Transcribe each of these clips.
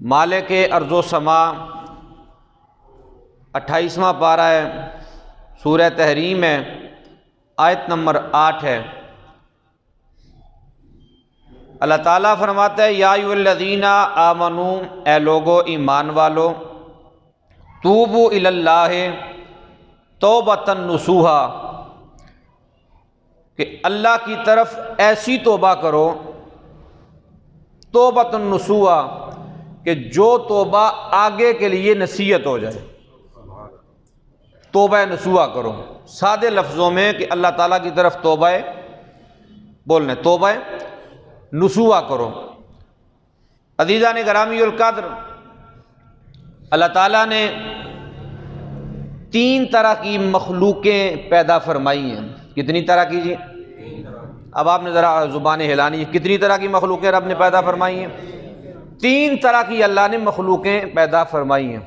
مالک ارض و سما 28واں پارہ ہے، سورہ تحریم ہے، آیت نمبر 8 ہے۔ اللہ تعالیٰ فرماتا ہے یا ایھا الذین آمنو، اے لوگو ایمان والو، توبوا الی اللہ توبۃ نصوحا، کہ اللہ کی طرف ایسی توبہ کرو، توبۃ نصوحا، کہ جو توبہ آگے کے لیے نصیحت ہو جائے۔ توبہ نصوحا کرو، سادے لفظوں میں کہ اللہ تعالیٰ کی طرف توبہ بولنے، توبہ نصوحا کرو۔ عزیزان گرامی القدر، اللہ تعالیٰ نے 3 طرح کی مخلوقیں پیدا فرمائی ہیں۔ کتنی طرح کی جی؟ اب آپ نے ذرا زبانیں ہلانی ہے، کتنی طرح کی مخلوقیں رب نے پیدا فرمائی ہیں؟ 3 طرح کی اللہ نے مخلوقیں پیدا فرمائی ہیں۔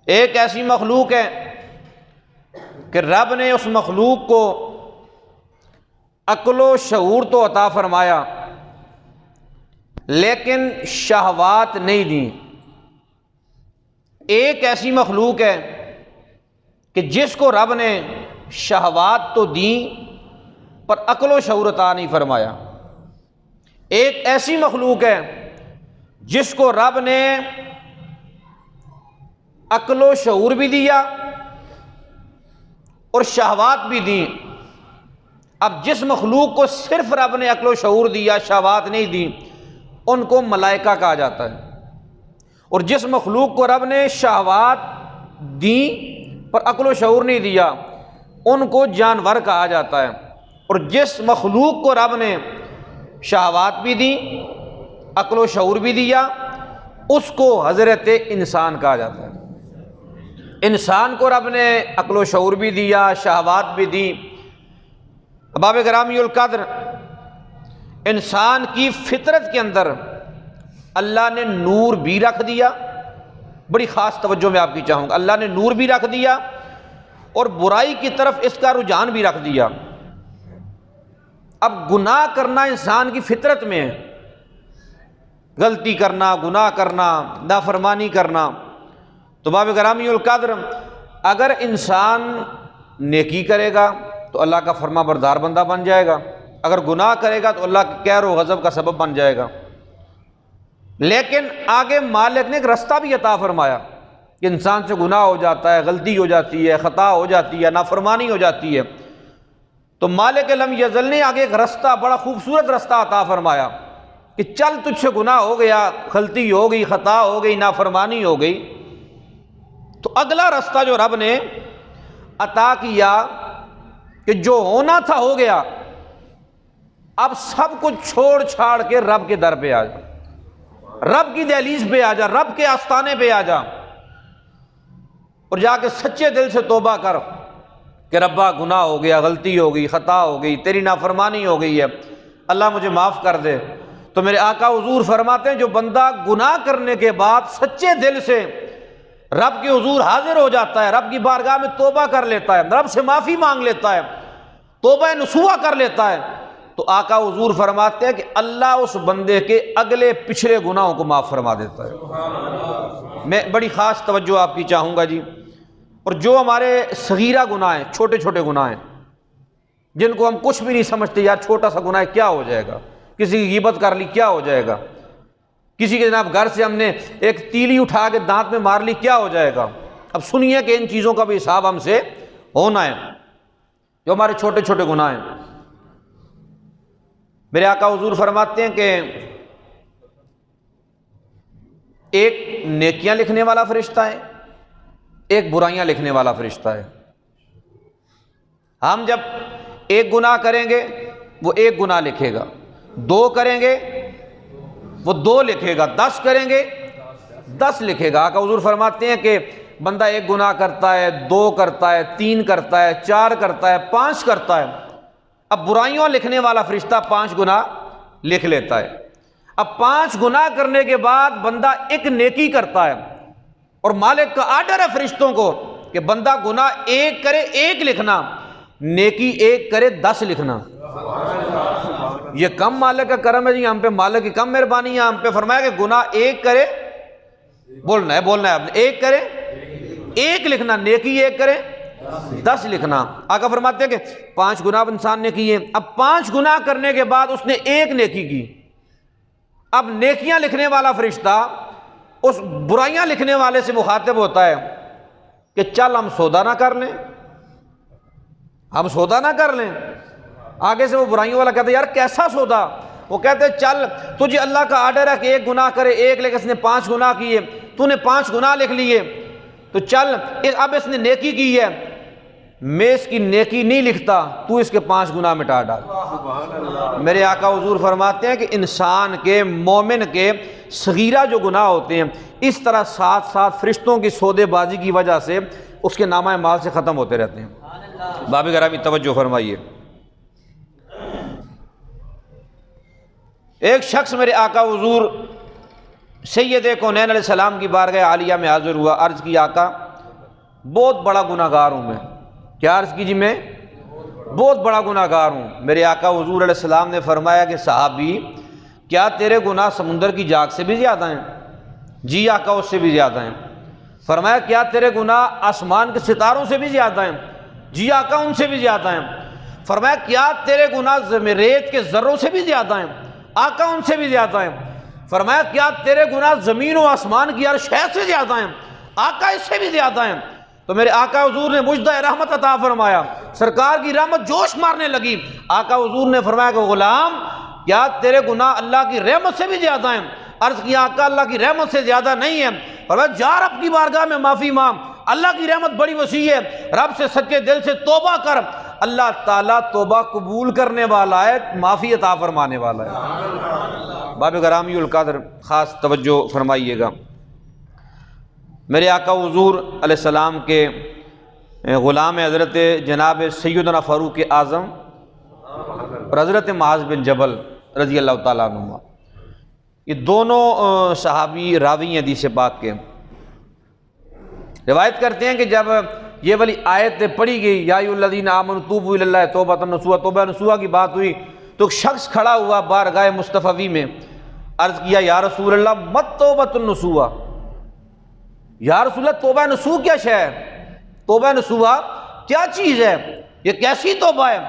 ایک ایسی مخلوق ہے کہ رب نے اس مخلوق کو عقل و شعور تو عطا فرمایا لیکن شہوات نہیں دیں۔ ایک ایسی مخلوق ہے کہ جس کو رب نے شہوات تو دیں پر عقل و شعور عطا نہیں فرمایا۔ ایک ایسی مخلوق ہے جس کو رب نے عقل و شعور بھی دیا اور شہوات بھی دیں۔ اب جس مخلوق کو صرف رب نے عقل و شعور دیا، شہوات نہیں دی، ان کو ملائکہ کہا جاتا ہے، اور جس مخلوق کو رب نے شہوات دی پر عقل و شعور نہیں دیا، ان کو جانور کہا جاتا ہے، اور جس مخلوق کو رب نے شہوات بھی دی، عقل و شعور بھی دیا، اس کو حضرت انسان کہا جاتا ہے۔ انسان کو رب نے عقل و شعور بھی دیا، شہوات بھی دی۔ احباب گرامی القدر، انسان کی فطرت کے اندر اللہ نے نور بھی رکھ دیا، بڑی خاص توجہ میں آپ کی چاہوں گا، اللہ نے نور بھی رکھ دیا اور برائی کی طرف اس کا رجحان بھی رکھ دیا۔ اب گناہ کرنا انسان کی فطرت میں ہے، غلطی کرنا، گناہ کرنا، نافرمانی کرنا۔ تو باب گرامی القدر، اگر انسان نیکی کرے گا تو اللہ کا فرما بردار بندہ بن جائے گا، اگر گناہ کرے گا تو اللہ کے قہر و غضب کا سبب بن جائے گا۔ لیکن آگے مالک نے ایک رستہ بھی عطا فرمایا کہ انسان سے گناہ ہو جاتا ہے، غلطی ہو جاتی ہے، خطا ہو جاتی ہے، نافرمانی ہو جاتی ہے، تو مالک لم یزل نے آگے ایک رستہ، بڑا خوبصورت رستہ عطا فرمایا کہ چل تجھ سے گناہ ہو گیا، غلطی ہو گئی، خطا ہو گئی، نافرمانی ہو گئی، تو اگلا رستہ جو رب نے عطا کیا کہ جو ہونا تھا ہو گیا، اب سب کچھ چھوڑ چھاڑ کے رب کے در پہ آ جا، رب کی دہلیز پہ آ جا، رب کے آستانے پہ آ جا، اور جا کے سچے دل سے توبہ کر کہ ربا گناہ ہو گیا، غلطی ہو گئی، خطا ہو گئی، تیری نافرمانی ہو گئی ہے، اللہ مجھے معاف کر دے۔ تو میرے آقا حضور فرماتے ہیں جو بندہ گناہ کرنے کے بعد سچے دل سے رب کے حضور حاضر ہو جاتا ہے، رب کی بارگاہ میں توبہ کر لیتا ہے، رب سے معافی مانگ لیتا ہے، توبہ نصوحا کر لیتا ہے، تو آقا حضور فرماتے ہیں کہ اللہ اس بندے کے اگلے پچھلے گناہوں کو معاف فرما دیتا ہے۔ میں بڑی خاص توجہ آپ کی چاہوں گا جی، اور جو ہمارے صغیرہ گناہ ہیں، چھوٹے چھوٹے گناہ ہیں، جن کو ہم کچھ بھی نہیں سمجھتے، یار چھوٹا سا گناہ کیا ہو جائے گا، کسی کی غیبت کر لی کیا ہو جائے گا، کسی کے جناب گھر سے ہم نے ایک تیلی اٹھا کے دانت میں مار لی کیا ہو جائے گا۔ اب سنیے کہ ان چیزوں کا بھی حساب ہم سے ہونا ہے، جو ہمارے چھوٹے چھوٹے گناہ ہیں۔ میرے آقا حضور فرماتے ہیں کہ ایک نیکیاں لکھنے والا فرشتہ ہے، ایک برائیاں لکھنے والا فرشتہ ہے۔ ہم جب ایک گناہ کریں گے وہ ایک گناہ لکھے گا، 2 کریں گے وہ 2 لکھے گا، 10 کریں گے 10 لکھے گا۔ آقا حضور فرماتے ہیں کہ بندہ ایک گناہ کرتا ہے، 2 کرتا ہے، 3 کرتا ہے، 4 کرتا ہے، 5 کرتا ہے، اب برائیوں لکھنے والا فرشتہ 5 گناہ لکھ لیتا ہے۔ اب 5 گناہ کرنے کے بعد بندہ ایک نیکی کرتا ہے، اور مالک کا آرڈر ہے فرشتوں کو کہ بندہ گناہ 1 کرے 1 لکھنا، نیکی 1 کرے 10 لکھنا۔ یہ کم مالک کا کرم ہے جی، ہم پہ مالک کی کم مہربانی ہے ہم پہ. فرمایا کہ گناہ ایک کرے، بولنا ہے آپ نے، ایک کرے ایک لکھنا، نیکی ایک کرے 10 لکھنا. آقا فرماتے ہیں کہ 5 گناہ انسان نے کیے، اب 5 گناہ کرنے کے بعد اس نے ایک نیکی کی. اب نیکیاں لکھنے والا فرشتہ اس برائیاں لکھنے والے سے مخاطب ہوتا ہے کہ چل ہم سودا نہ کر لیں، ہم سودا نہ کر لیں. آگے سے وہ برائیوں والا کہتا ہے یار کیسا سودا؟ وہ کہتے ہیں چل تجھے اللہ کا آرڈر ہے کہ ایک گناہ کرے ایک، لیکن اس نے 5 گناہ کیے، تو نے 5 گناہ لکھ لیے، تو چل اب اس نے نیکی کی ہے، میں اس کی نیکی نہیں لکھتا، تو اس کے 5 گناہ مٹا ڈال. میرے آقا حضور فرماتے ہیں کہ انسان کے، مومن کے صغیرہ جو گناہ ہوتے ہیں اس طرح ساتھ ساتھ فرشتوں کی سودے بازی کی وجہ سے اس کے نامہ اعمال سے ختم ہوتے رہتے ہیں. باب گرامی توجہ فرمائیے. ایک شخص میرے آقا حضور سید کونین علیہ السلام کی بارگاہ عالیہ میں حاضر ہوا، عرض کی آقا بہت بڑا گناہ گار ہوں میں. کیا عرض کی جی؟ میں بہت بڑا گناہ گار ہوں. میرے آقا حضور علیہ السلام نے فرمایا کہ صحابی کیا تیرے گناہ سمندر کی جاگ سے بھی زیادہ ہیں؟ جی آقا اس سے بھی زیادہ ہیں. فرمایا کیا تیرے گناہ آسمان کے ستاروں سے بھی زیادہ ہیں؟ جی آقا ان سے بھی زیادہ ہیں. فرمایا کیا تیرے گناہ ریت کے ذروں سے بھی زیادہ ہیں؟ آقا ان سے بھی زیادہ ہیں. فرمایا کیا تیرے گناہ زمین و آسمان کی ہر شے سے زیادہ ہیں؟ آقا اس سے بھی زیادہ ہیں. تو میرے آقا حضور نے مجدہ رحمت عطا فرمایا، سرکار کی رحمت جوش مارنے لگی. آقا حضور نے فرمایا کہ غلام کیا تیرے گناہ اللہ کی رحمت سے بھی زیادہ ہیں؟ عرض کیا آقا اللہ کی رحمت سے زیادہ نہیں ہے. فرمایا جا رب کی بارگاہ میں معافی مانگ، اللہ کی رحمت بڑی وسیع ہے، رب سے سچے دل سے توبہ کر، اللہ تعالیٰ توبہ قبول کرنے والا ہے، معافی عطا فرمانے والا ہے. باب گرامی القدر خاص توجہ فرمائیے گا. میرے آقا حضور علیہ السلام کے غلام حضرت جناب سیدنا فاروق اعظم اور حضرت معاذ بن جبل رضی اللہ تعالیٰ عنہ، یہ دونوں صحابی راوی ہیں حدیث پاک کے. روایت کرتے ہیں کہ جب یہ والی آیت پڑھی گئی یا ایھا الذین آمنوا توبوا الی اللہ توبۃ نصوحا، توبہ نصوحا کی بات ہوئی تو ایک شخص کھڑا ہوا بارگاہ مصطفی میں، عرض کیا یا رسول اللہ مت توبۃ النصوحا، یا رسول اللہ توبہ نصوح کیا شے ہے؟ توبہ نصوحا کیا چیز ہے؟ یہ کیسی توبہ ہے؟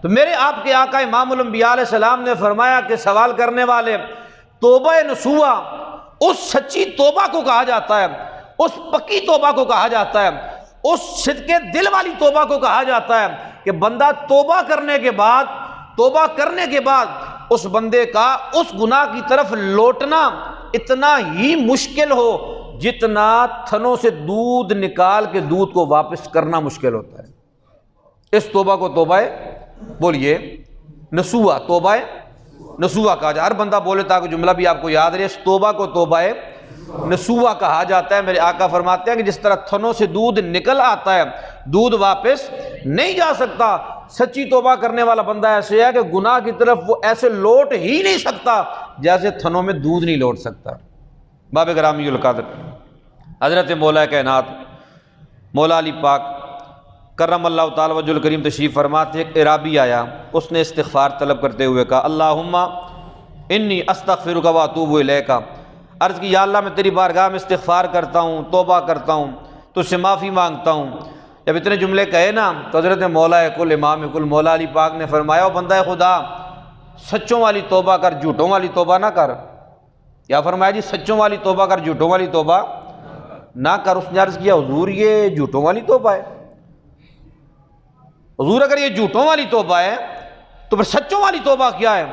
تو میرے آپ کے آقا امام الانبیاء علیہ السلام نے فرمایا کہ سوال کرنے والے، توبہ نصوحا اس سچی توبہ کو کہا جاتا ہے، اس پکی توبہ کو کہا جاتا ہے، اس صدقے دل والی توبہ کو کہا جاتا ہے کہ بندہ توبہ کرنے کے بعد اس بندے کا اس گناہ کی طرف لوٹنا اتنا ہی مشکل ہو جتنا تھنوں سے دودھ نکال کے دودھ کو واپس کرنا مشکل ہوتا ہے. اس توبہ کو توبہ بولیے نصوحا، توبہ نصوحا کہا جائے. ہر بندہ بولے تاکہ جملہ بھی آپ کو یاد رہے. اس توبہ کو توبہ نصوحا کہا جاتا ہے. میرے آقا فرماتے ہیں کہ جس طرح تھنوں سے دودھ نکل آتا ہے، دودھ واپس نہیں جا سکتا، سچی توبہ کرنے والا بندہ ایسے ہے کہ گناہ کی طرف وہ ایسے لوٹ ہی نہیں سکتا جیسے تھنوں میں دودھ نہیں لوٹ سکتا. باب گرامی القدر حضرت مولا کائنات مولا علی پاک کرم اللہ تعالی وجہ الکریم تشریف فرماتے. ایک عرابی آیا، اس نے استغفار طلب کرتے ہوئے کہا اللہم انی استغفرک و اتوب الیک. عرض کی یا اللہ میں تیری بارگاہ میں استغفار کرتا ہوں، توبہ کرتا ہوں، تجھ سے معافی مانگتا ہوں. جب اتنے جملے کہے نا تو حضرت مولا کل امام کل مولا علی پاک نے فرمایا او بندہ خدا سچوں والی توبہ کر، جھوٹوں والی توبہ نہ کر. کیا فرمایا جی؟ سچوں والی توبہ کر، جھوٹوں والی توبہ نہ کر. اس نے عرض کیا حضور یہ جھوٹوں والی توبہ ہے؟ حضور اگر یہ جھوٹوں والی توبہ ہے تو پھر سچوں والی توبہ کیا ہے؟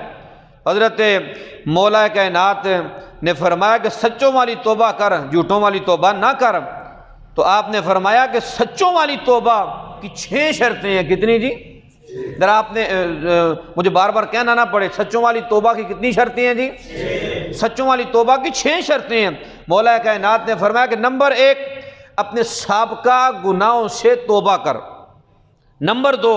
حضرت مولا کائنات نے فرمایا کہ سچوں والی توبہ کر، جھوٹوں والی توبہ نہ کر. تو آپ نے فرمایا کہ سچوں والی توبہ کی 6 شرطیں ہیں. کتنی جی؟ ذرا آپ نے مجھے بار بار کہنا نہ پڑے، سچوں والی توبہ کی کتنی شرطیں ہیں جی؟ سچوں والی توبہ کی 6 شرطیں ہیں. مولا کائنات نے فرمایا کہ نمبر 1 اپنے سابقہ گناہوں سے توبہ کر. نمبر 2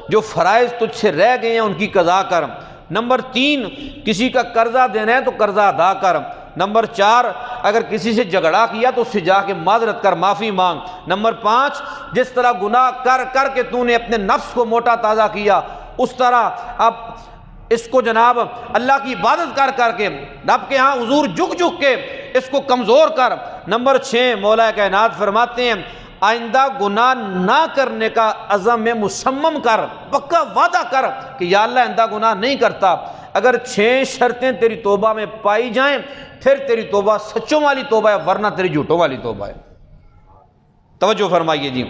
جو فرائض تجھ سے رہ گئے ہیں ان کی قضا کر. نمبر 3 کسی کا قرضہ دینا ہے تو قرضہ ادا کر. نمبر 4 اگر کسی سے جھگڑا کیا تو اس سے جا کے معذرت کر، معافی مانگ. نمبر 5 جس طرح گناہ کر کر کے تو نے اپنے نفس کو موٹا تازہ کیا اس طرح اب اس کو جناب اللہ کی عبادت کر کر کے رب کے ہاں حضور جھک جھک کے اس کو کمزور کر۔ نمبر 6 مولا کائنات فرماتے ہیں آئندہ گناہ نہ کرنے کا عزم مصمم کر، پکا وعدہ کر کہ یا اللہ آئندہ گناہ نہیں کرتا۔ اگر 6 شرطیں تیری توبہ میں پائی جائیں پھر تیری توبہ سچوں والی توبہ ہے، ورنہ تیری جھوٹوں والی توبہ ہے۔ توجہ فرمائیے جی،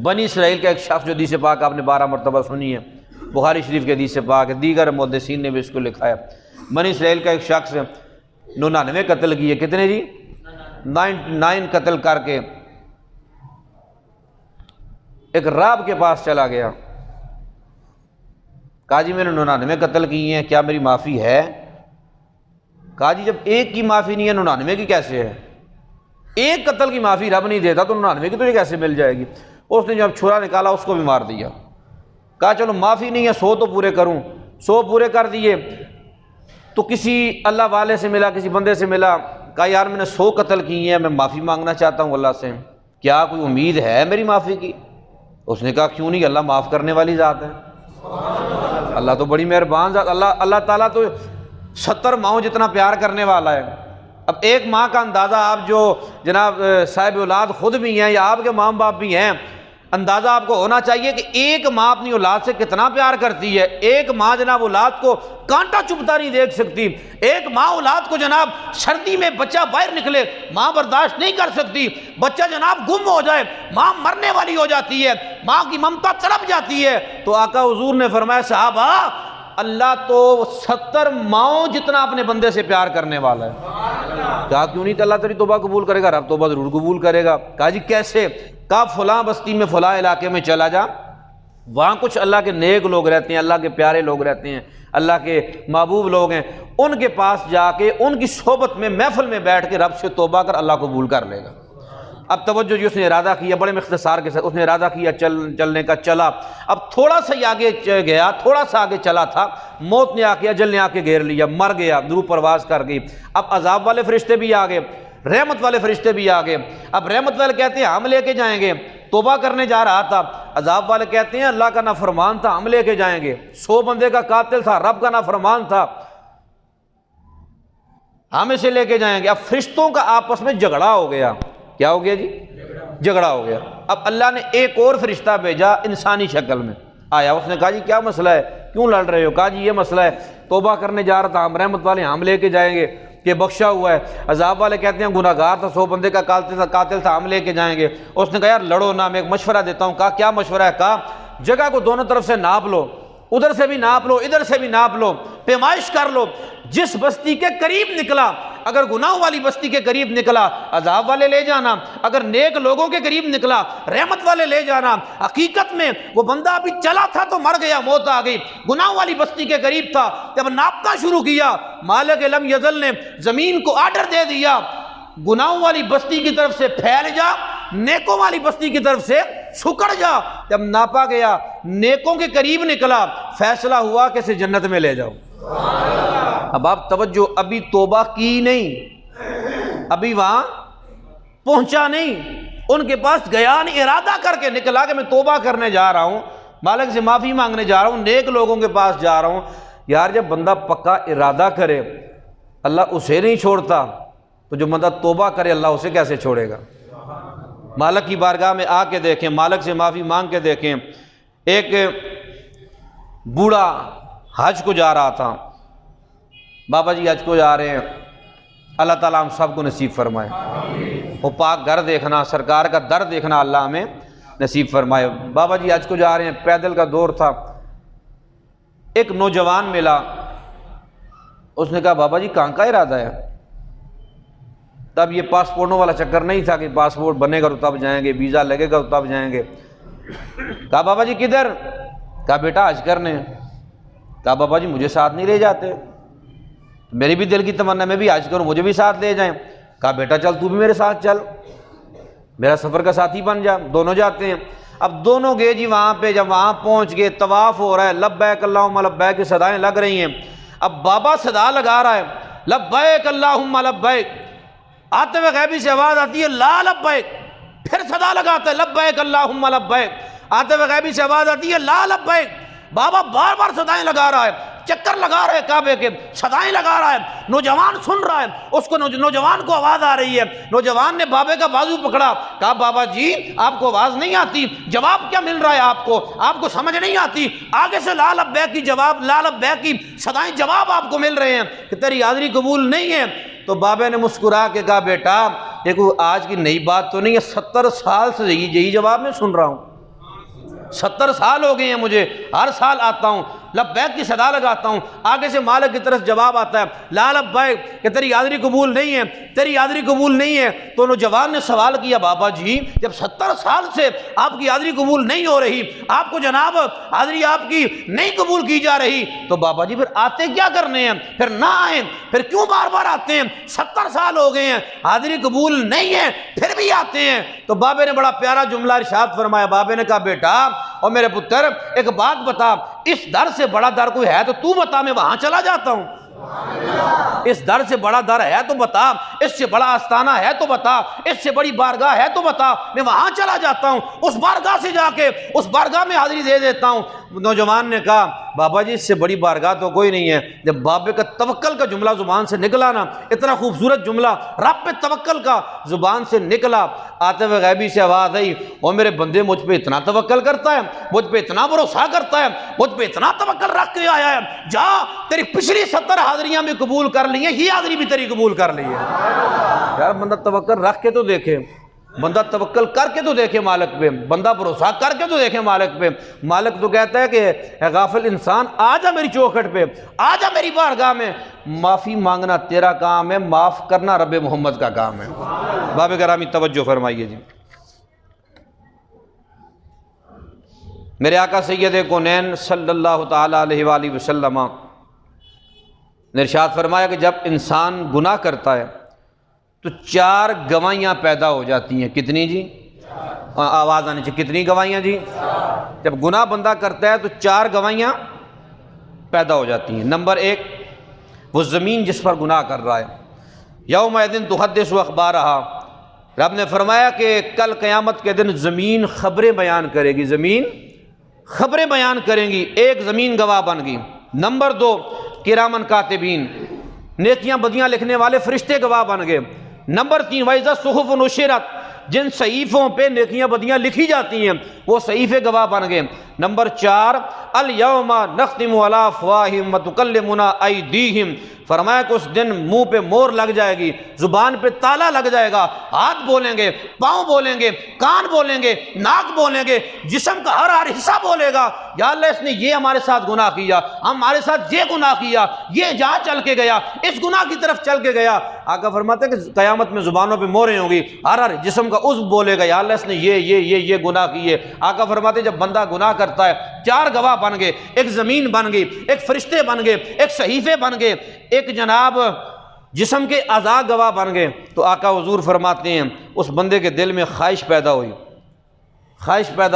بنی اسرائیل کا ایک شخص جو حدیث پاک آپ نے 12 مرتبہ سنی ہے، بخاری شریف کے حدیث پاک ہے، دیگر محدثین نے بھی اس کو لکھا ہے۔ بنی اسرائیل کا ایک شخص 99 قتل کیے، کتنے جی؟ 99 قتل کر کے ایک راہب کے پاس چلا گیا، کہا جی میں نے 99 قتل کیے ہیں، کیا میری معافی ہے؟ کہا جی جب ایک کی معافی نہیں ہے 99 کی کیسے ہے؟ ایک قتل کی معافی رب نہیں دیتا تو 99 کی تجھے کیسے مل جائے گی؟ اس نے جب چھرا نکالا اس کو بھی مار دیا۔ کہا چلو معافی نہیں ہے 100 تو پورے کروں، 100 پورے کر دیے تو کسی اللہ والے سے ملا، کسی بندے سے ملا، کہا یار میں نے 100 قتل کیے ہیں، میں معافی مانگنا چاہتا ہوں اللہ سے، کیا کوئی امید ہے میری معافی کی؟ اس نے کہا کیوں نہیں، اللہ معاف کرنے والی ذات ہے، اللہ تو بڑی مہربان ذات، اللہ تعالیٰ تو 70 ماؤں جتنا پیار کرنے والا ہے۔ اب ایک ماں کا اندازہ آپ جو جناب صاحب اولاد خود بھی ہیں یا آپ کے ماں باپ بھی ہیں، اندازہ آپ کو ہونا چاہیے کہ ایک ماں اپنی اولاد سے کتنا پیار کرتی ہے۔ ایک ماں جناب اولاد کو کانٹا چبھتا نہیں دیکھ سکتی، ایک ماں اولاد کو جناب سردی میں بچہ باہر نکلے ماں برداشت نہیں کر سکتی، بچہ جناب گم ہو جائے ماں مرنے والی ہو جاتی ہے، ماں کی ممتا تڑپ جاتی ہے۔ تو آقا حضور نے فرمایا صحابہ اللہ تو 70 ماؤں جتنا اپنے بندے سے پیار کرنے والا ہے، کہا کیوں نہیں کہ اللہ تیری توبہ قبول کرے گا؟ رب توبہ ضرور قبول کرے گا۔ کہا جی کیسے؟ کہا فلاں بستی میں فلاں علاقے میں چلا جا، وہاں کچھ اللہ کے نیک لوگ رہتے ہیں، اللہ کے پیارے لوگ رہتے ہیں، اللہ کے محبوب لوگ ہیں، ان کے پاس جا کے ان کی صحبت میں محفل میں بیٹھ کے رب سے توبہ کر، اللہ قبول کر لے گا۔ اب توجہ جی، اس نے ارادہ کیا بڑے مختصار کے ساتھ، اس نے ارادہ کیا چلنے کا، چلا، اب تھوڑا سا ہی آگے گیا، تھوڑا سا آگے چلا تھا، موت نے آ کے اجل نے آ کے گھیر لیا، مر گیا، درو پرواز کر گئی۔ اب عذاب والے فرشتے بھی آ گئے، رحمت والے فرشتے بھی آ گئے۔ اب رحمت والے کہتے ہیں ہم لے کے جائیں گے، توبہ کرنے جا رہا تھا، عذاب والے کہتے ہیں اللہ کا نافرمان تھا، ہم لے کے جائیں گے، 100 بندے کا قاتل تھا، رب کا نافرمان تھا، ہم اسے لے کے جائیں گے۔ اب فرشتوں کا آپس میں جھگڑا ہو گیا، کیا ہو گیا جی؟ جھگڑا ہو گیا۔ اب اللہ نے ایک اور فرشتہ بھیجا انسانی شکل میں، آیا، اس نے کہا جی کیا مسئلہ ہے، کیوں لڑ رہے ہو؟ کہا جی یہ مسئلہ ہے، توبہ کرنے جا رہا تھا، ہم رحمت والے ہم لے کے جائیں گے کہ بخشا ہوا ہے۔ عذاب والے کہتے ہیں گناہ گار تھا، 100 بندے کا قاتل تھا، ہم لے کے جائیں گے۔ اس نے کہا یار لڑو نہ، میں ایک مشورہ دیتا ہوں۔ کہا کیا مشورہ ہے؟ کہا جگہ کو دونوں طرف سے ناپ لو، ادھر سے بھی ناپ لو ادھر سے بھی ناپ لو، پیمائش کر لو، جس بستی کے قریب نکلا، اگر گناہ والی بستی کے قریب نکلا عذاب والے لے جانا، اگر نیک لوگوں کے قریب نکلا رحمت والے لے جانا۔ حقیقت میں وہ بندہ ابھی چلا تھا تو مر گیا، موت آ گئی، گناہ والی بستی کے قریب تھا، جب ناپنا شروع کیا مالک لم یزل نے زمین کو آرڈر دے دیا گناہوں والی بستی کی طرف سے پھیل جا، نیکوں والی بستی کی طرف سے سکڑ جا۔ جب ناپا گیا نیکوں کے قریب نکلا، فیصلہ ہوا کہ اسے جنت میں لے جاؤ۔ اب آپ توجہ، ابھی توبہ کی نہیں، ابھی وہاں پہنچا نہیں، ان کے پاس گیا نہیں، ارادہ کر کے نکلا کہ میں توبہ کرنے جا رہا ہوں، مالک سے معافی مانگنے جا رہا ہوں، نیک لوگوں کے پاس جا رہا ہوں۔ یار جب بندہ پکا ارادہ کرے اللہ اسے نہیں چھوڑتا، تو جو بندہ توبہ کرے اللہ اسے کیسے چھوڑے گا؟ مالک کی بارگاہ میں آ کے دیکھیں، مالک سے معافی مانگ کے دیکھیں۔ ایک بوڑھا حج کو جا رہا تھا، بابا جی حج کو جا رہے ہیں، اللہ تعالیٰ ہم سب کو نصیب فرمائے، وہ پاک گھر دیکھنا، سرکار کا در دیکھنا اللہ ہمیں نصیب فرمائے۔ بابا جی حج کو جا رہے ہیں، پیدل کا دور تھا، ایک نوجوان ملا، اس نے کہا بابا جی کہاں کا ارادہ ہے؟ تب یہ پاسپورٹوں والا چکر نہیں تھا کہ پاسپورٹ بنے گا تو تب جائیں گے، ویزا لگے گا تو تب جائیں گے۔ کہا بابا جی کدھر؟ کہا بیٹا حج کرنے۔ کہا بابا جی مجھے ساتھ نہیں لے جاتے؟ میری بھی دل کی تمنا میں بھی حج کروں، مجھے بھی ساتھ لے جائیں۔ کہا بیٹا چل تو بھی میرے ساتھ چل، میرا سفر کا ساتھی بن جا، دونوں جاتے ہیں۔ اب دونوں گئے جی وہاں پہ، جب وہاں پہنچ گئے طواف ہو رہا ہے، لبیک اللہم لبیک کی صدائیں لگ رہی ہیں۔ اب بابا صدا لگا رہا ہے لبیک اللہم لبیک، آتے ہوئے غیبی سے آواز آتی ہے لا لبیک، پھر صدا لگاتا ہے لبیک اللہم لبیک، آتے ہوئے غیبی سے آواز آتی ہے لا لبیک، بابا بار بار صدائیں لگا رہا ہے، چکر لگا رہے کعبے کے، صدائیں لگا رہا ہے، نوجوان سن رہا ہے، اس کو نوجوان کو آواز آ رہی ہے، نوجوان نے بابے کا بازو پکڑا، کہا بابا جی آپ کو آواز نہیں آتی، جواب کیا مل رہا ہے آپ کو سمجھ نہیں آتی، آگے سے لا لبیک کی جواب، لا لبیک کی صدائیں جواب آپ کو مل رہے ہیں کہ تیری حاضری قبول نہیں ہے۔ تو بابے نے مسکرا کے کہا بیٹا یہ کوئی آج کی نئی بات تو نہیں ہے، 70 سال سے یہی جواب میں سن رہا ہوں، 70 سال ہو گئے ہیں مجھے، ہر سال آتا ہوں لبیک کی صدا لگاتا ہوں، آگے سے مالک کی طرف جواب آتا ہے لا لبیک کہ تیری حاضری قبول نہیں ہے، تیری حاضری قبول نہیں ہے۔ تو نوجوان نے سوال کیا بابا جی جب 70 سال سے آپ کی حاضری قبول نہیں ہو رہی، آپ کو جناب حاضری آپ کی نہیں قبول کی جا رہی، تو بابا جی پھر آتے کیا کرنے ہیں، پھر نہ آئیں، پھر کیوں بار بار آتے ہیں، 70 سال ہو گئے ہیں حاضری قبول نہیں ہے پھر بھی آتے ہیں۔ تو بابے نے بڑا پیارا جملہ ارشاد فرمایا، بابے نے کہا بیٹا اور میرے پتر ایک بات بتا، اس در سے بڑا در کوئی ہے تو بتا، میں وہاں چلا جاتا ہوں، اس در سے بڑا در ہے تو بتا، اس سے بڑا آستانہ ہے تو بتا، اس سے بڑی بارگاہ ہے تو بتا، میں وہاں چلا جاتا ہوں، اس بارگاہ سے جا کے اس بارگاہ میں حاضری دے دیتا ہوں۔ نوجوان نے کہا بابا جی اس سے بڑی بارگاہ تو کوئی نہیں ہے۔ جب بابے کا توکل کا جملہ زبان سے نکلا نا، اتنا خوبصورت جملہ رب پہ توکل کا زبان سے نکلا، آتے ہوئے غیبی سے آواز آئی، او میرے بندے مجھ پہ اتنا توکل کرتا ہے، مجھ پہ اتنا بھروسہ کرتا ہے، مجھ پہ اتنا توکل رکھ کے آیا ہے، جا تیری پچھلی 70 حاضریاں بھی قبول کر لی ہیں، یہ حاضری بھی تیری قبول کر لی ہے۔ یار بندہ توکل رکھ کے تو دیکھے، بندہ توکل کر کے تو دیکھے مالک پہ، بندہ بھروسہ کر کے تو دیکھے مالک پہ۔ مالک تو کہتا ہے کہ اے غافل انسان آ جا میری چوکھٹ پہ، آ جا میری بارگاہ میں، معافی مانگنا تیرا کام ہے، معاف کرنا رب محمد کا کام ہے۔ باب گرامی توجہ فرمائیے جی، میرے آقا سید کونین صلی اللہ تعالی علیہ وآلہ وسلم نے ارشاد فرمایا کہ جب انسان گناہ کرتا ہے تو 4 گواہیاں پیدا ہو جاتی ہیں۔ کتنی جی؟ آواز آنی چاہیے، کتنی گواہیاں جی؟ جب گناہ بندہ کرتا ہے تو 4 گواہیاں پیدا ہو جاتی ہیں۔ نمبر 1، وہ زمین جس پر گناہ کر رہا ہے، یومئذ تحدث اخبارہا، رب نے فرمایا کہ کل قیامت کے دن زمین خبریں بیان کرے گی، زمین خبریں بیان کریں گی، ایک زمین گواہ بن گئی۔ نمبر 2، کرامن کاتبین، نیکیاں بدیاں لکھنے والے فرشتے گواہ بن گئے۔ نمبر 3، وَإِذَا الصُّحُفُ نُشِرَتْ، جن صحیفوں پہ نیکیاں بدیاں لکھی جاتی ہیں وہ صحیفے گواہ بن گئے۔ نمبر 4، الْيَوْمَ نَخْتِمُ عَلَىٰ أَفْوَاهِهِمْ وَتُكَلِّمُنَا أَيْدِيهِمْ، فرمایا کہ اس دن منہ پہ مور لگ جائے گی، زبان پہ تالا لگ جائے گا، ہاتھ بولیں گے، پاؤں بولیں گے، کان بولیں گے، ناک بولیں گے، جسم کا ہر حصہ بولے گا یا اللہ اس نے یہ ہمارے ساتھ گناہ کیا، ہمارے ساتھ یہ گناہ کیا، یہ جہاں چل کے گیا، اس گناہ کی طرف چل کے گیا۔ آقا فرماتے ہیں کہ قیامت میں زبانوں پہ موریں ہوں گی، ہر جسم کا عضو بولے گا یا اللہ اس نے یہ گناہ کیے۔ آقا فرماتے ہیں جب بندہ گناہ کرتا ہے 4 گواہ بن گئے، ایک زمین بن گئی، ایک فرشتے بن گئے، ایک صحیفے بن گئے، ایک جناب جسم کے اعضاء گواہ بن گئے۔ تو آقا حضور فرماتے ہیں اس بندے کے دل میں خواہش پیدا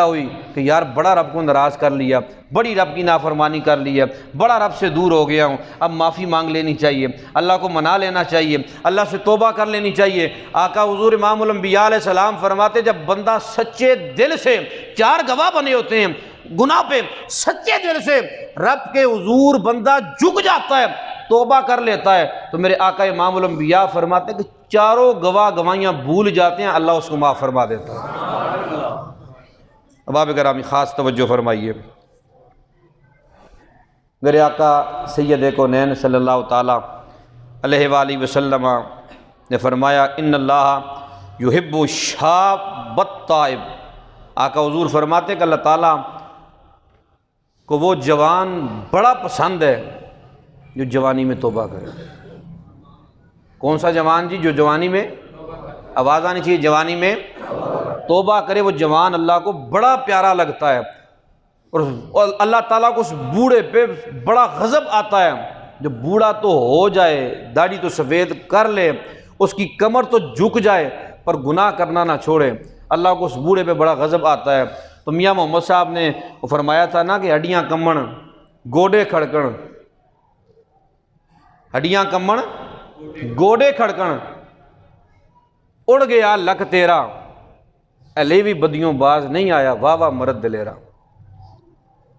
ہوئی کہ یار بڑا رب کو ناراض کر لیا، بڑی رب کی نافرمانی کر لی ہے، بڑا رب سے دور ہو گیا ہوں، اب معافی مانگ لینی چاہیے، اللہ کو منا لینا چاہیے، اللہ سے توبہ کر لینی چاہیے۔ آقا حضور امام الانبیاء علیہ السلام فرماتے جب بندہ سچے دل سے 4 گواہ بنے ہوتے ہیں گناہ پہ، سچے دل سے رب کے حضور بندہ جھک جاتا ہے، توبہ کر لیتا ہے، تو میرے آقا امام الانبیاء فرماتے ہیں کہ 4 گواہیاں بھول جاتے ہیں، اللہ اس کو معاف فرما دیتا ہے۔ اباب گرامی خاص توجہ فرمائیے، میرے آقا سید کونین صلی اللہ تعالی علیہ وآلہ وسلم نے فرمایا ان اللہ یحب الشاب التائب، آقا حضور فرماتے کہ اللہ تعالیٰ کو وہ جوان بڑا پسند ہے جو جوانی میں توبہ کرے۔ کون سا جوان جی؟ جو جوانی میں، آواز آنی چاہیے، جوانی میں توبہ کرے، وہ جوان اللہ کو بڑا پیارا لگتا ہے، اور اللہ تعالیٰ کو اس بوڑھے پہ بڑا غضب آتا ہے جو بوڑھا تو ہو جائے، داڑھی تو سفید کر لے، اس کی کمر تو جھک جائے پر گناہ کرنا نہ چھوڑے، اللہ کو اس بوڑھے پہ بڑا غضب آتا ہے۔ تو میاں محمد صاحب نے وہ فرمایا تھا نا کہ ہڈیاں کمن گوڑے کھڑکن، ہڈیاں کمن گوڑے کھڑکن، اڑ گیا لک تیرا علیوی بدیوں باز نہیں آیا، واہ واہ مرد دلیرا۔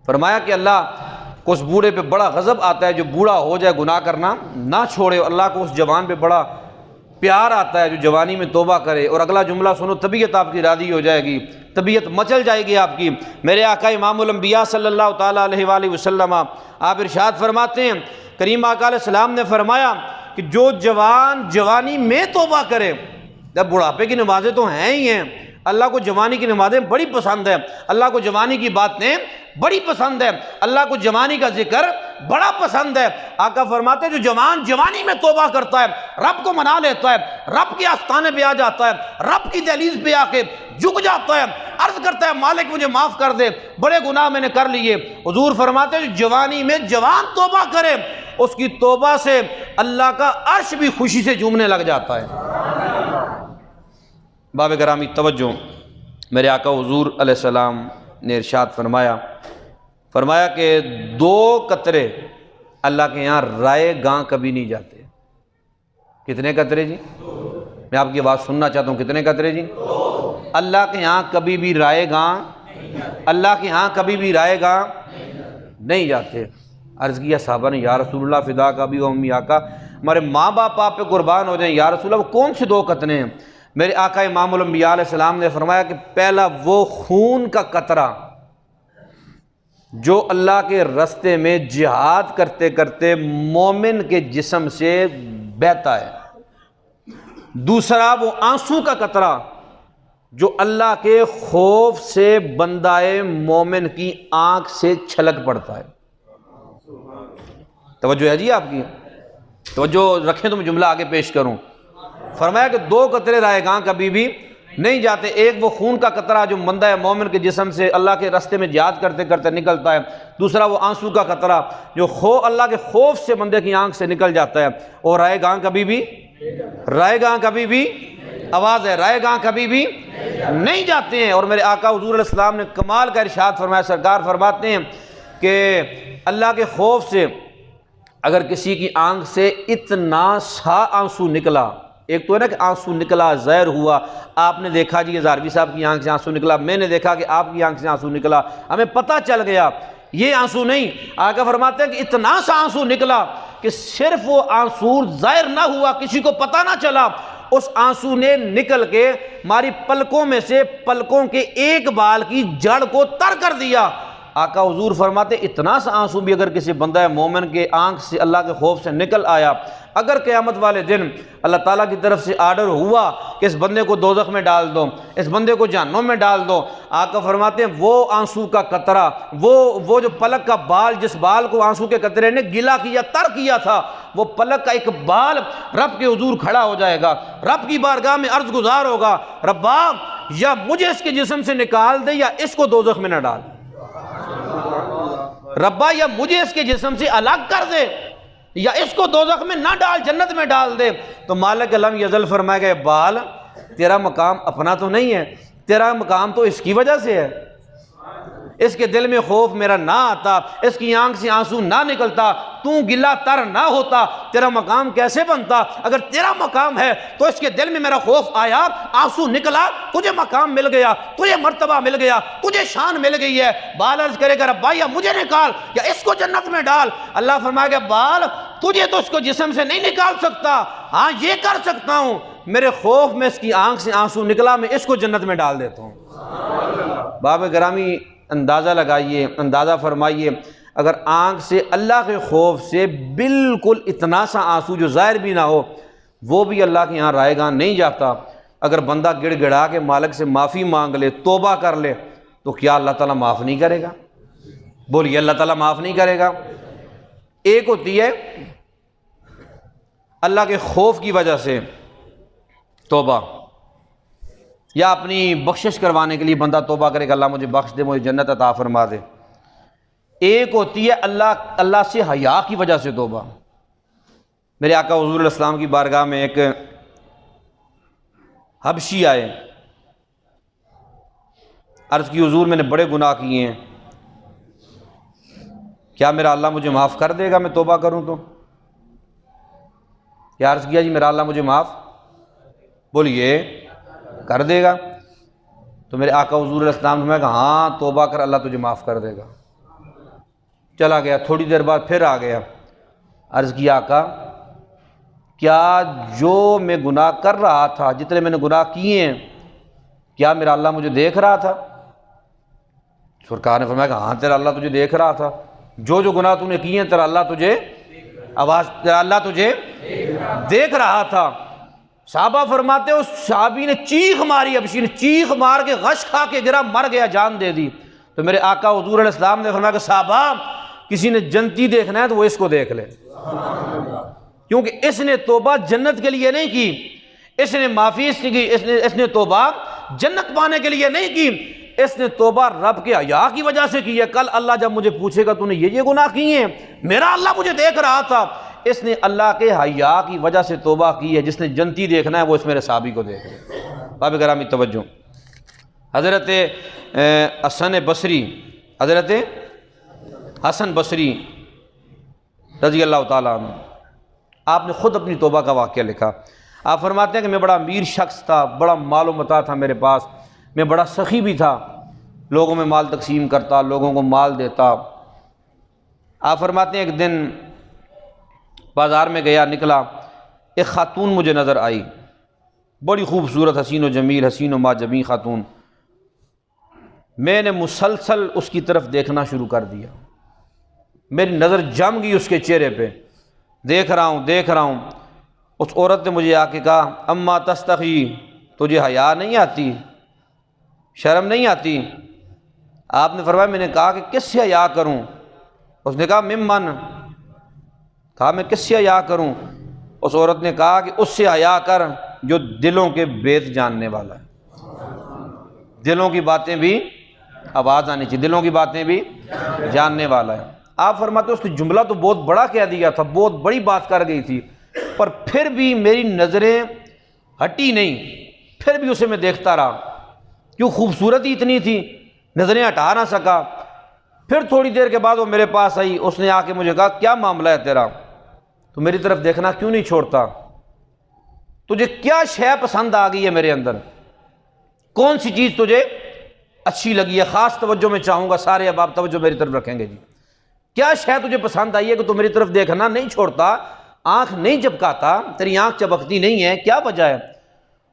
فرمایا کہ اللہ اس بوڑھے پہ بڑا غضب آتا ہے جو بوڑھا ہو جائے گناہ کرنا نہ چھوڑے، اللہ کو اس جوان پہ بڑا پیار آتا ہے جو جوانی میں توبہ کرے۔ اور اگلا جملہ سنو، طبیعت آپ کی راضی ہو جائے گی، طبیعت مچل جائے گی آپ کی۔ میرے آقا امام الانبیاء صلی اللہ تعالیٰ علیہ وآلہ وسلم آپ ارشاد فرماتے ہیں، کریم آقا علیہ السلام نے فرمایا کہ جو جوان جوانی میں توبہ کرے، جب بڑھاپے کی نمازیں تو ہیں ہی ہیں، اللہ کو جوانی کی نمازیں بڑی پسند ہے، اللہ کو جوانی کی باتیں بڑی پسند ہے، اللہ کو جوانی کا ذکر بڑا پسند ہے۔ آقا فرماتے ہیں جو جوان جوانی میں توبہ کرتا ہے، رب کو منا لیتا ہے، رب کے آستانے پہ آ جاتا ہے، رب کی دہلیز پہ آ کے جھک جاتا ہے، عرض کرتا ہے مالک مجھے معاف کر دے، بڑے گناہ میں نے کر لیے۔ حضور فرماتے ہیں جو جوانی میں جوان توبہ کرے، اس کی توبہ سے اللہ کا عرش بھی خوشی سے جھومنے لگ جاتا ہے۔ باب گرامی توجہ، میرے آقا حضور علیہ السلام نے ارشاد فرمایا کہ 2 قطرے اللہ کے یہاں رائے گاں کبھی نہیں جاتے۔ کتنے قطرے جی؟ میں آپ کی آواز سننا چاہتا ہوں، کتنے قطرے جی؟ اللہ کے یہاں کبھی بھی رائے گاں، اللہ کے یہاں کبھی بھی رائے گاں نہیں جاتے۔ عرض کیا صحابہ نے یا رسول اللہ فدا کا بھی و امی، آقا ہمارے ماں باپ آپ پہ قربان ہو جائیں، یا رسول اللہ وہ کون سے 2 قطرے ہیں؟ میرے آقا امام الانبیاء علیہ السلام نے فرمایا کہ پہلا وہ خون کا قطرہ جو اللہ کے رستے میں جہاد کرتے کرتے مومن کے جسم سے بہتا ہے، دوسرا وہ آنسو کا قطرہ جو اللہ کے خوف سے بندہ مومن کی آنکھ سے چھلک پڑتا ہے۔ توجہ ہے جی آپ کی؟ توجہ رکھیں تو میں جملہ آگے پیش کروں۔ فرمایا کہ 2 قطرے رائے گاں کبھی بھی نہیں جاتے، ایک وہ خون کا قطرہ جو بندہ مومن کے جسم سے اللہ کے راستے میں جہاد کرتے کرتے نکلتا ہے، دوسرا وہ آنسو کا قطرہ جو اللہ کے خوف سے بندے کی آنکھ سے نکل جاتا ہے۔ اور رائے گاں کبھی بھی آواز ہے، رائے گاں کبھی بھی نہیں جاتے ہیں۔ اور میرے آقا حضور علیہ السلام نے کمال کا ارشاد فرمایا، سرکار فرماتے ہیں کہ اللہ کے خوف سے اگر کسی کی آنکھ سے اتنا سا آنسو نکلا، ایک تو ہے نا کہ آنسو نکلا ظاہر ہوا، آپ نے دیکھا جی ہزاروی صاحب کی آنکھ سے آنسو نکلا، میں نے دیکھا کہ آپ کی آنکھ سے آنسو نکلا، ہمیں پتہ چل گیا یہ آنسو نہیں، آقا فرماتے ہیں کہ اتنا سا آنسو نکلا کہ صرف وہ آنسو ظاہر نہ ہوا، کسی کو پتہ نہ چلا، اس آنسو نے نکل کے ہماری پلکوں میں سے پلکوں کے ایک بال کی جڑ کو تر کر دیا۔ آقا حضور فرماتے اتنا سا آنسو بھی اگر کسی بندہ مومن کے آنکھ سے اللہ کے خوف سے نکل آیا، اگر قیامت والے دن اللہ تعالیٰ کی طرف سے آرڈر ہوا کہ اس بندے کو دوزخ میں ڈال دو، اس بندے کو جہنم میں ڈال دو، آقا فرماتے ہیں وہ آنسو کا قطرہ، وہ جو پلک کا بال، جس بال کو آنسو کے قطرے نے گلا کیا، تر کیا تھا، وہ پلک کا ایک بال رب کے حضور کھڑا ہو جائے گا، رب کی بارگاہ میں عرض گزار ہوگا، ربا یا مجھے اس کے جسم سے نکال دے یا اس کو دوزخ میں نہ ڈال، ربا یا مجھے اس کے جسم سے الگ کر دے یا اس کو دوزخ میں نہ ڈال، جنت میں ڈال دے۔ تو مالک لم یزل فرمائے گا بال تیرا مقام اپنا تو نہیں ہے، تیرا مقام تو اس کی وجہ سے ہے، اس کے دل میں خوف میرا نہ آتا، اس کی آنکھ سے آنسو نہ نکلتا، تو گلا تر نہ ہوتا، تیرا مقام کیسے بنتا؟ اگر تیرا مقام ہے تو اس کے دل میں میرا خوف آیا، آنسو نکلا، تجھے مقام مل گیا، تجھے مرتبہ مل گیا، تجھے شان مل گئی ہے۔ بال عرض کرے گا ربا یا مجھے نکال یا اس کو جنت میں ڈال، اللہ فرمائے گا بال تجھے تو اس کو جسم سے نہیں نکال سکتا، ہاں یہ کر سکتا ہوں، میرے خوف میں اس کی آنکھ سے آنسو نکلا، میں اس کو جنت میں ڈال دیتا ہوں۔ باب گرامی اندازہ لگائیے، اندازہ فرمائیے، اگر آنکھ سے اللہ کے خوف سے بالکل اتنا سا آنسو جو ظاہر بھی نہ ہو، وہ بھی اللہ کے یہاں رائے گاں نہیں جاتا، اگر بندہ گڑ گڑا کے مالک سے معافی مانگ لے، توبہ کر لے، تو کیا اللہ تعالیٰ معاف نہیں کرے گا؟ بولیے اللہ تعالیٰ معاف نہیں کرے گا؟ ایک ہوتی ہے اللہ کے خوف کی وجہ سے توبہ، یا اپنی بخشش کروانے کے لیے بندہ توبہ کرے کہ اللہ مجھے بخش دے، مجھے جنت عطا فرما دے۔ ایک ہوتی ہے اللہ سے حیا کی وجہ سے توبہ۔ میرے آقا حضور علیہ السلام کی بارگاہ میں ایک حبشی آئے، عرض کی حضور میں نے بڑے گناہ کیے ہیں، کیا میرا اللہ مجھے معاف کر دے گا میں توبہ کروں تو؟ کیا عرض کیا جی میرا اللہ مجھے معاف بولیے کر دے گا؟ تو میرے آقا حضور علیہ السلام نے کہا ہاں توبہ کر، اللہ تجھے معاف کر دے گا۔ چلا گیا، تھوڑی دیر بعد پھر آ گیا، عرض کیا آقا کیا جو میں گناہ کر رہا تھا، جتنے میں نے گناہ کیے ہیں، کیا میرا اللہ مجھے دیکھ رہا تھا؟ سرکار نے فرمایا کہ ہاں تیرا اللہ تجھے دیکھ رہا تھا، جو گناہ تو نے کیے ہیں تیرا اللہ تجھے دیکھ رہا تھا۔ صحابہ فرماتے اس صحابی نے چیخ ماری، ابشی نے چیخ مار کے غش کھا کے گرا، مر گیا، جان دے دی۔ تو میرے آقا حضور علیہ السلام نے فرمایا کہ صحابہ کسی نے جنتی دیکھنا ہے تو وہ اس کو دیکھ لے، کیونکہ اس نے توبہ جنت کے لیے نہیں کی، اس نے معافی کی، اس نے توبہ جنت پانے کے لیے نہیں کی، اس نے توبہ رب کے حیا کی وجہ سے کی ہے۔ کل اللہ جب مجھے پوچھے گا تو نے یہ گناہ کیے ہیں، میرا اللہ مجھے دیکھ رہا تھا، اس نے اللہ کے حیا کی وجہ سے توبہ کی ہے۔ جس نے جنتی دیکھنا ہے وہ اس میرے صحابی کو دیکھ لے۔ باب گرامی توجہ، حضرت حضرت حسن بصری رضی اللہ تعالیٰ عنہ، آپ نے خود اپنی توبہ کا واقعہ لکھا۔ آپ فرماتے ہیں کہ میں بڑا امیر شخص تھا، بڑا مال و متاع تھا میرے پاس، میں بڑا سخی بھی تھا، لوگوں میں مال تقسیم کرتا، لوگوں کو مال دیتا۔ آپ فرماتے ہیں ایک دن بازار میں گیا، نکلا، ایک خاتون مجھے نظر آئی، بڑی خوبصورت، حسین و جمیل، حسین و ماجبین خاتون۔ میں نے مسلسل اس کی طرف دیکھنا شروع کر دیا، میری نظر جم گئی اس کے چہرے پہ، دیکھ رہا ہوں۔ اس عورت نے مجھے آ کے کہا اما تستحی، تجھے حیا نہیں آتی، شرم نہیں آتی؟ آپ نے فرمایا، میں نے کہا کہ کس سے حیا کروں؟ اس نے کہا ممن، کہا میں کس سے حیا کروں؟ اس عورت نے کہا کہ اس سے حیا کر جو دلوں کے بید جاننے والا ہے، دلوں کی باتیں بھی، آواز آنی چاہیے، دلوں کی باتیں بھی جاننے والا ہے۔ آپ فرماتے اس نے جملہ تو بہت بڑا کہہ دیا تھا، بہت بڑی بات کر گئی تھی، پر پھر بھی میری نظریں ہٹی نہیں، پھر بھی اسے میں دیکھتا رہا، کیوں خوبصورتی اتنی تھی، نظریں ہٹا نہ سکا۔ پھر تھوڑی دیر کے بعد وہ میرے پاس آئی، اس نے آ کے مجھے کہا کیا معاملہ ہے تیرا، تو میری طرف دیکھنا کیوں نہیں چھوڑتا؟ تجھے کیا شے پسند آ گئی ہے میرے اندر؟ کون سی چیز تجھے اچھی لگی ہے؟ خاص توجہ میں چاہوں گا، سارے اب آپ توجہ میری طرف رکھیں گے جی۔ کیا شے تجھے پسند آئی ہے کہ تو میری طرف دیکھنا نہیں چھوڑتا، آنکھ نہیں چبکاتا، تیری آنکھ چبکتی نہیں ہے، کیا وجہ ہے؟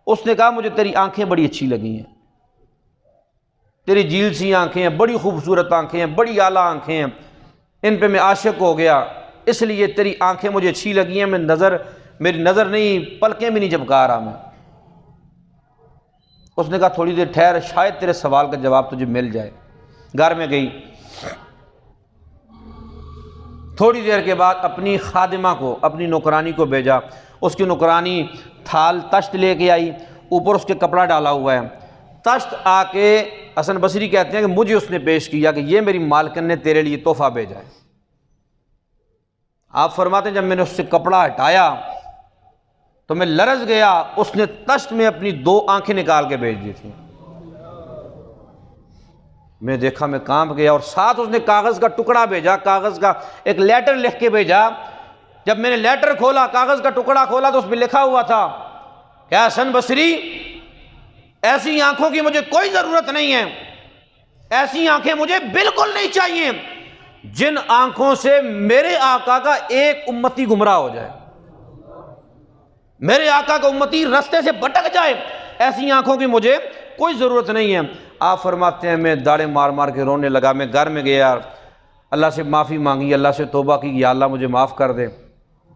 اس نے کہا مجھے تیری آنکھیں بڑی اچھی لگی ہیں، تیری جھیل سی آنکھیں ہیں، بڑی خوبصورت آنکھیں ہیں، بڑی اعلیٰ آنکھیں ہیں، ان پہ میں عاشق ہو گیا، اس لیے تیری آنکھیں مجھے اچھی لگی ہیں، میری نظر نہیں، پلکیں بھی نہیں چبکا رہا میں۔ اس نے کہا تھوڑی دیر ٹھہر، شاید تیرے سوال کا جواب تجھے مل جائے۔ گھر میں گئی، تھوڑی دیر کے بعد اپنی خادمہ کو، اپنی نوکرانی کو بھیجا، اس کی نوکرانی تھال تشت لے کے آئی، اوپر اس کے کپڑا ڈالا ہوا ہے، تشت آ کے حسن بصری کہتے ہیں کہ مجھے اس نے پیش کیا کہ یہ میری مالکن نے تیرے لیے تحفہ بھیجا ہے۔ آپ فرماتے ہیں جب میں نے اس سے کپڑا ہٹایا تو میں لرز گیا، اس نے تشت میں اپنی 2 آنکھیں نکال کے بھیج دی تھی۔ میں دیکھا، میں کانپ گیا، اور ساتھ اس نے کاغذ کا ٹکڑا بھیجا، کاغذ کا ایک لیٹر لکھ کے بھیجا۔ جب میں نے لیٹر کھولا، کاغذ کا ٹکڑا کھولا تو اس پہ لکھا ہوا تھا کہ حسن بصری، ایسی آنکھوں کی مجھے کوئی ضرورت نہیں ہے، ایسی آنکھیں مجھے بالکل نہیں چاہیے جن آنکھوں سے میرے آقا کا ایک امتی گمراہ ہو جائے، میرے آقا کا امتی رستے سے بھٹک جائے، ایسی آنکھوں کی مجھے کوئی ضرورت نہیں ہے۔ آپ فرماتے ہیں میں داڑیں مار مار کے رونے لگا، میں گھر میں گیا، اللہ سے معافی مانگی، اللہ سے توبہ کی، یا اللہ مجھے معاف کر دے۔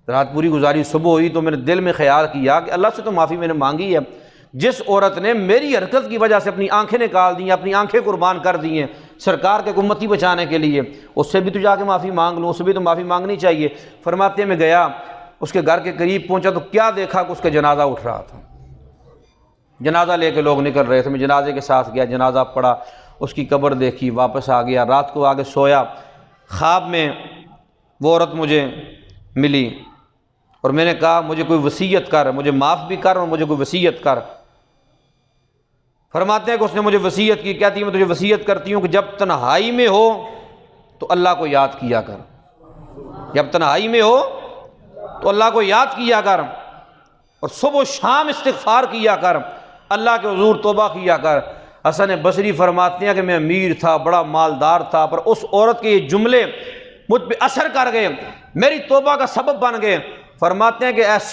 رات پوری گزاری، صبح ہوئی تو میں نے دل میں خیال کیا کہ اللہ سے تو معافی میں نے مانگی ہے، جس عورت نے میری حرکت کی وجہ سے اپنی آنکھیں نکال دی ہیں، اپنی آنکھیں قربان کر دی ہیں سرکار کے امتی بچانے کے لیے، اس سے بھی تو جا کے معافی مانگ لوں، اس سے بھی تو معافی مانگنی چاہیے۔ فرماتے ہیں میں گیا، اس کے گھر کے قریب پہنچا تو کیا دیکھا کہ اس کا جنازہ اٹھ رہا تھا، جنازہ لے کے لوگ نکل رہے تھے، میں جنازے کے ساتھ گیا، جنازہ پڑھا، اس کی قبر دیکھی، واپس آ گیا، رات کو آگے سویا، خواب میں وہ عورت مجھے ملی اور میں نے کہا مجھے کوئی وصیت کر، مجھے معاف بھی کر اور مجھے کوئی وصیت کر۔ فرماتے ہیں کہ اس نے مجھے وصیت کی، کہتی ہے میں تجھے وصیت کرتی ہوں کہ جب تنہائی میں ہو تو اللہ کو یاد کیا کر، جب تنہائی میں ہو تو اللہ کو یاد کیا کر، اور صبح و شام استغفار کیا کر، اللہ کے حضور توبہ کیا کر۔ حسن بصری فرماتے ہیں کہ میں امیر تھا، بڑا مالدار تھا، پر اس عورت کے یہ جملے مجھ پہ اثر کر گئے، میری توبہ کا سبب بن گئے، فرماتے ہیں کہ ایسی